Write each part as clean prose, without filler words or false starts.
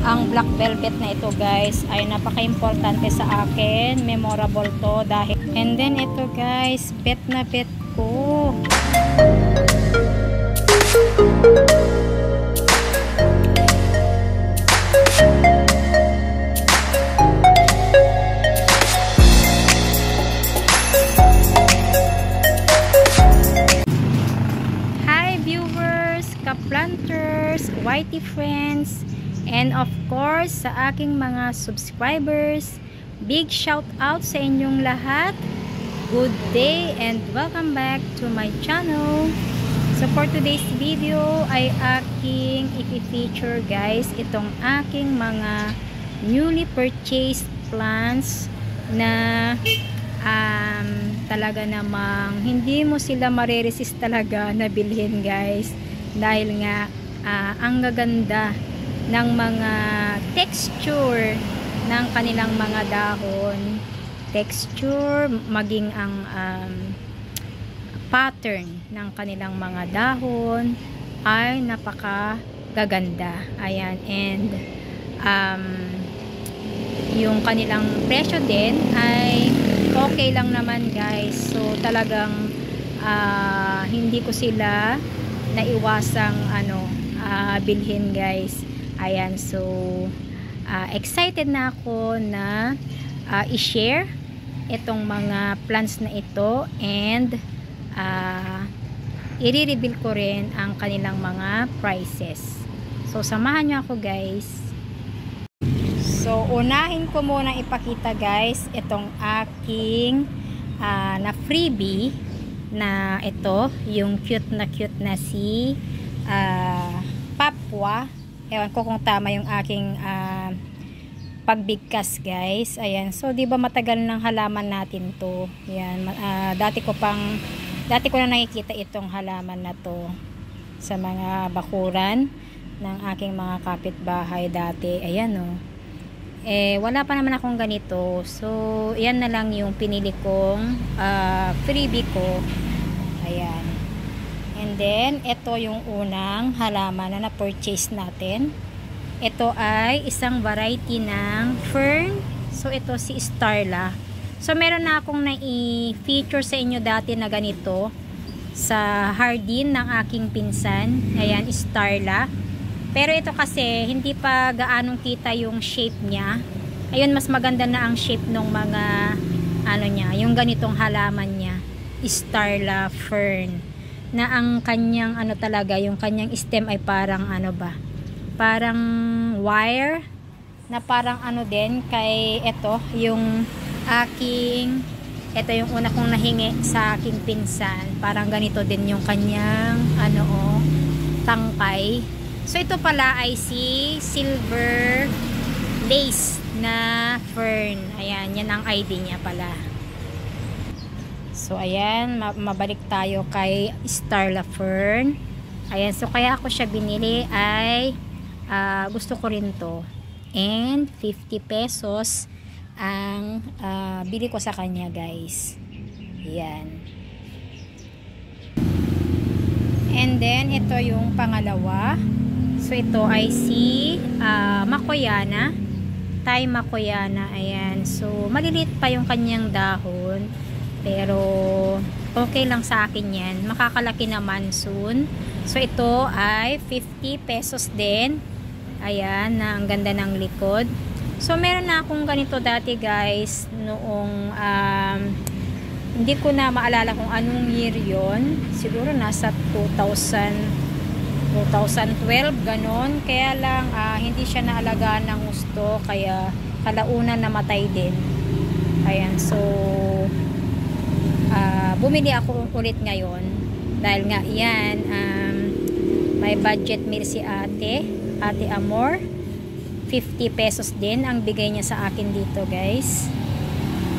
Ang black velvet na ito guys ay napaka-importante sa akin. Memorable to dahil. And then ito guys, bet na bet ko. Hi viewers, ka-planters, YT friends, and of course sa aking mga subscribers. Big shout out sa inyong lahat. Good day and welcome back to my channel. So for today's video ay aking i-feature guys itong aking mga newly purchased plants na talaga namang hindi mo sila mareresist talaga na bilhin guys, dahil nga ang gaganda ng mga texture ng kanilang mga dahon, texture maging ang pattern ng kanilang mga dahon ay napaka gaganda. Ayan, and yung kanilang presyo din ay okay lang naman guys. So talagang hindi ko sila naiwasang bilhin guys. Ayan, so excited na ako na i-share itong mga plants na ito, and i-reveal ko rin ang kanilang mga prices. So samahan niyo ako guys. So unahin ko muna ipakita guys itong aking na freebie na ito, yung cute na si Papua. Ewan ko kung tama yung aking pagbigkas guys. Ayan, so di ba matagal ng halaman natin to. Ayan, dati ko na nakikita itong halaman na to sa mga bakuran ng aking mga kapitbahay dati. Ayan o. Wala pa naman akong ganito. So yan na lang yung pinili kong freebie ko. Ayan. And then, ito yung unang halaman na na-purchase natin. Ito ay isang variety ng fern. So, ito si Starla. So, meron na akong na-feature sa inyo dati na ganito sa hardin ng aking pinsan. Ayan, Starla. Pero ito kasi, hindi pa gaanong kita yung shape niya. Ayun, mas maganda na ang shape ng mga, yung ganitong halaman niya. Starla fern. Na ang kanyang talaga, yung kanyang stem ay parang parang wire na parang din kay ito yung yung una kong nahingi sa aking pinsan, parang ganito din yung kanyang tangkay. So ito pala ay si silver lace na fern. Ayan, yan ang ID niya pala. So ayan, mabalik tayo kay Starla fern. Ayan, so kaya ako siya binili ay gusto ko rin to. And 50 pesos ang bili ko sa kanya guys. Ayan. And then ito yung pangalawa. So ito ay si Makoyana. Thai Makoyana. Ayan, so maliliit pa yung kanyang dahon. Pero okay lang sa akin yan. Makakalaki naman soon. So ito ay 50 pesos din. Ayan, ang ganda ng likod. So meron na akong ganito dati guys. Noong hindi ko na maalala kung anong year yon. Siguro nasa 2012 ganon. Kaya lang hindi siya naalagaan ng gusto. Kaya kalaunan namatay din. Ayan, so bumili ako ulit ngayon dahil nga yan may budget meal si ate Amor. 50 pesos din ang bigay niya sa akin dito guys.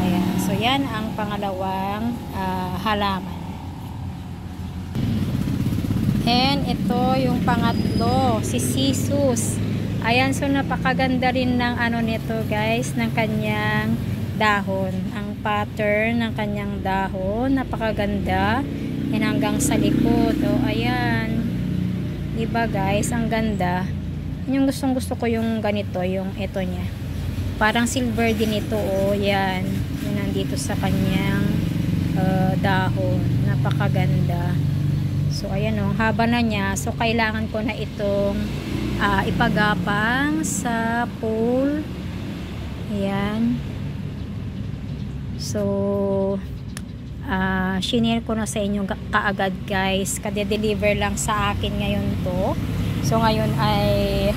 Ayan, so yan ang pangalawang halaman. And ito yung pangatlo, si Sisus. Ayan, so napakaganda rin ng nito guys, ng kanyang dahon. Ang pattern ng kanyang dahon, napakaganda. Yan hanggang sa likod. O, ayan. Diba guys, ang ganda. Yung gustong gusto ko yung ganito, yung ito niya. Parang silver din ito, oh. Yan. Yung nandito sa kanyang dahon. Napakaganda. So, ayan, oh. Haba na niya. So, kailangan ko na itong ipagapang sa pole. Ayan. So, shinare ko na sa inyo kaagad, guys. Kade-deliver lang sa akin ngayon to. So, ngayon ay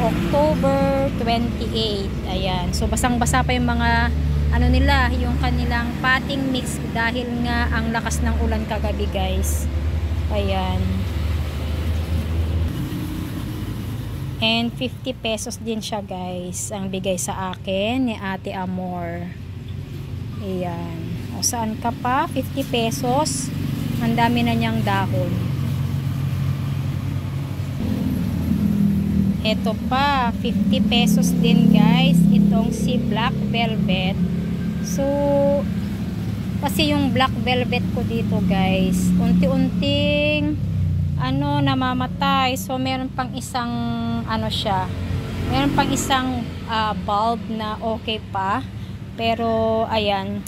October 28. Ayan. So, basang-basa pa yung mga ano nila, yung kanilang potting mix dahil nga ang lakas ng ulan kagabi, guys. Ayan. And 50 pesos din siya, guys. Ang bigay sa akin ni Ate Amor. Ayan. O, saan ka pa? 50 pesos. Ang dami na niyang dahon. Ito pa, 50 pesos din, guys. Itong si Black Velvet. So, kasi yung Black Velvet ko dito, guys, unti-unting namamatay. So, meron pang isang meron pang isang bulb na okay pa. Pero, ayan,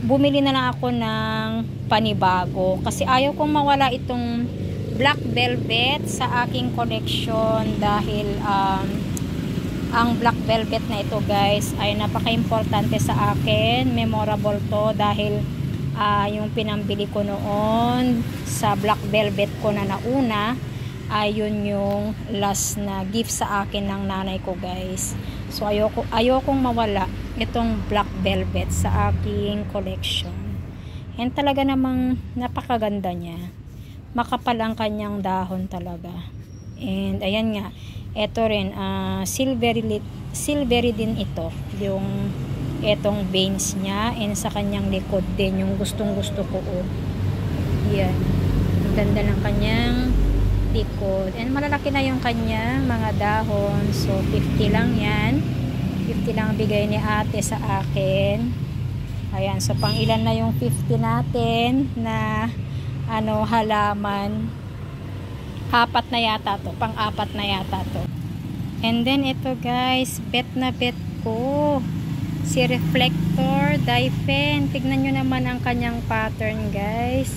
bumili na lang ako ng panibago. Kasi ayaw kong mawala itong Black Velvet sa aking collection dahil ang Black Velvet na ito, guys, ay napaka-importante sa akin. Memorable to dahil yung pinambili ko noon sa Black Velvet ko na nauna ay yun yung last na gift sa akin ng nanay ko, guys. So ayokong mawala itong Black Velvet sa aking collection. And talaga namang napakaganda niya. Makapal ang kanyang dahon talaga. And ayan nga, ito rin silvery din ito, yung etong veins niya, and sa kanyang likod din yung gustong gusto ko, oh. Yan, ang ganda ng kanyang likod, and malalaki na yung kanya mga dahon. So 50 lang yan, 50 lang bigay ni ate sa akin. Ayan, so pang ilan na yung 50 natin na halaman. Apat na yata to, pang-apat na yata to. And then ito, guys, bet na bet ko si Reflector Daifen. Tignan nyo naman ang kanyang pattern, guys.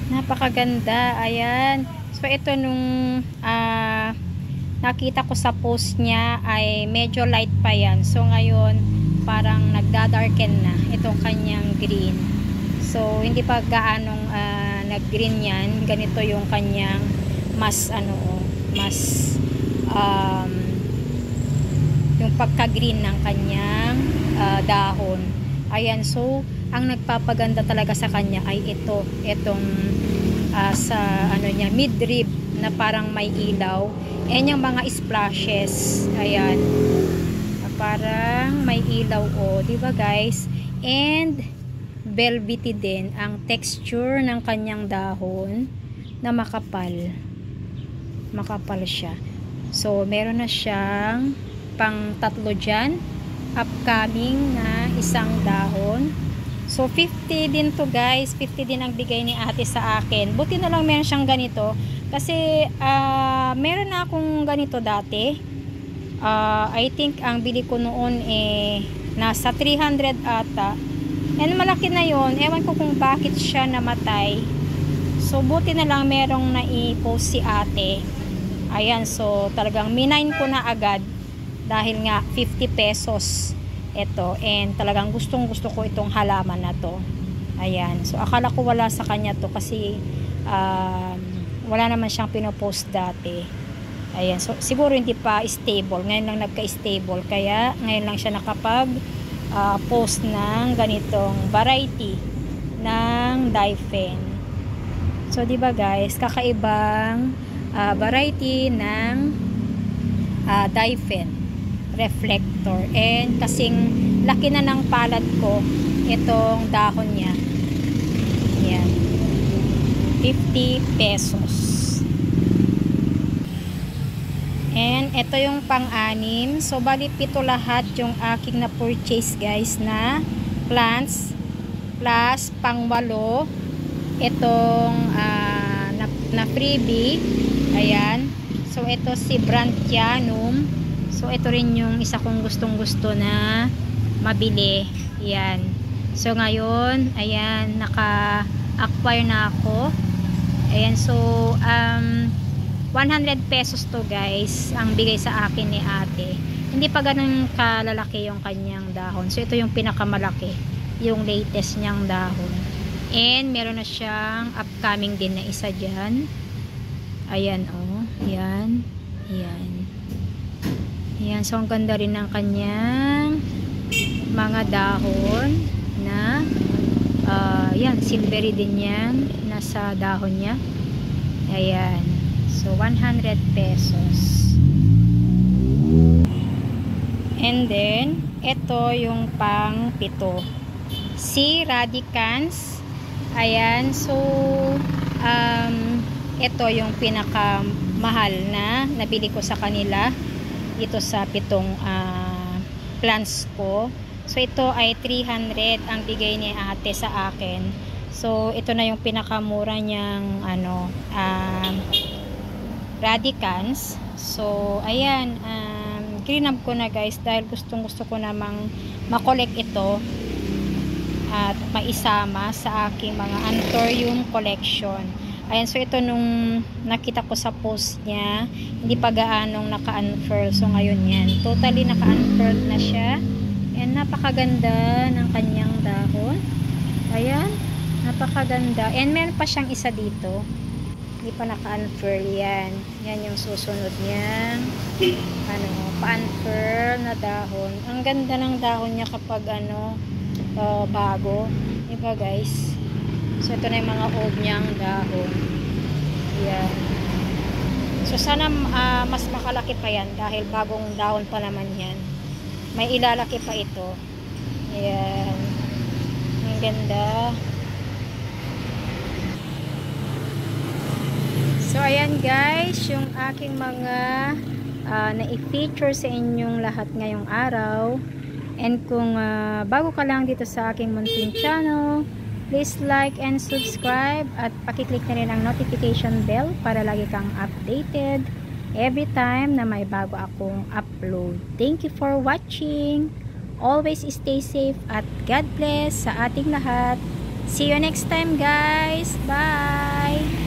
Napakaganda. Ayan. So ito nung nakita ko sa post niya ay medyo light pa yan. So ngayon parang nagda-darken na itong kanyang green. So hindi pa gaanong nag-green yan. Ganito yung kanyang mas yung pagka-green ng kanyang dahon. Ayan, so ang nagpapaganda talaga sa kanya ay itong sa niya, midrib na parang may ilaw, and yung mga splashes. Ayan, parang may ilaw, di ba, guys? And velvety din ang texture ng kanyang dahon na makapal siya. So meron na siyang pang tatlo dyan, upcoming na isang dahon. So 50 din to, guys, 50 din ang bigay ni ate sa akin. Buti na lang meron siyang ganito kasi meron na akong ganito dati. I think ang bili ko noon nasa 300 ata, and malaki na yon. Ewan ko kung bakit siya namatay. So buti na lang merong nai-post si ate. Ayan, so talagang minain ko na agad dahil nga 50 pesos ito, and talagang gustong gusto ko itong halaman na to. Ayan, so akala ko wala sa kanya to kasi wala naman siyang pinopost dati. Ayan, so siguro hindi pa stable, ngayon lang nagka-stable, kaya ngayon lang siya nakapag post ng ganitong variety ng Daifen. So diba, guys, kakaibang variety ng Daifen Reflector, and kasing laki na ng palad ko itong dahon niya. Yan, 50 pesos. And ito yung pang-anim. So bali 7 lahat yung aking na purchase, guys, na plants, plus pang-8 itong na freebie Ayan. So, ito si Brandtianum. So, ito rin yung isa kong gustong-gusto na mabili. Ayan. So, ngayon, ayan, naka-acquire na ako. Ayan. So, 100 pesos to guys, ang bigay sa akin ni ate. Hindi pa ganun kalalaki yung kanyang dahon. So, ito yung pinakamalaki. Yung latest niyang dahon. And, meron na siyang upcoming din na isa dyan. Ayan, oh. Ayan. Ayan. Ayan. So, ang ganda rin ng kanyang mga dahon na yan, silvery din yan. Nasa dahon niya. Ayan. So, 100 pesos. And then, ito yung pang-pito. Si Radicans. Ayan. So, ito yung pinakamahal na nabili ko sa kanila. Ito sa pitong plants ko. So, ito ay 300 ang bigay ni ate sa akin. So, ito na yung pinakamura niyang Radicans. So, ayan. Clean-up ko na guys dahil gustong-gusto ko namang makolek ito at maisama sa aking mga Anthurium collection. Ayan, so ito nung nakita ko sa post niya, hindi pa gaanong naka-unfurl. So ngayon yan, totally naka-unfurl na siya. And napakaganda ng kanyang dahon. Ayan, napakaganda. And meron pa siyang isa dito. Hindi pa naka-unfurl yan. Yan yung susunod niya. Pa-unfurl na dahon. Ang ganda ng dahon niya kapag bago. Diba guys? So, ito na yung mga old niyang dahon. Yan. So, sana mas makalaki pa yan dahil bagong dahon pa naman yan. May ilalaki pa ito. Yan. Ang ganda. So, ayan guys, yung aking mga na-feature sa inyong lahat ngayong araw. And kung bago ka lang dito sa aking munting channel, please like and subscribe at pakiclick na rin ang notification bell para lagi kang updated every time na may bago akong upload. Thank you for watching. Always stay safe at God bless sa ating lahat. See you next time guys. Bye!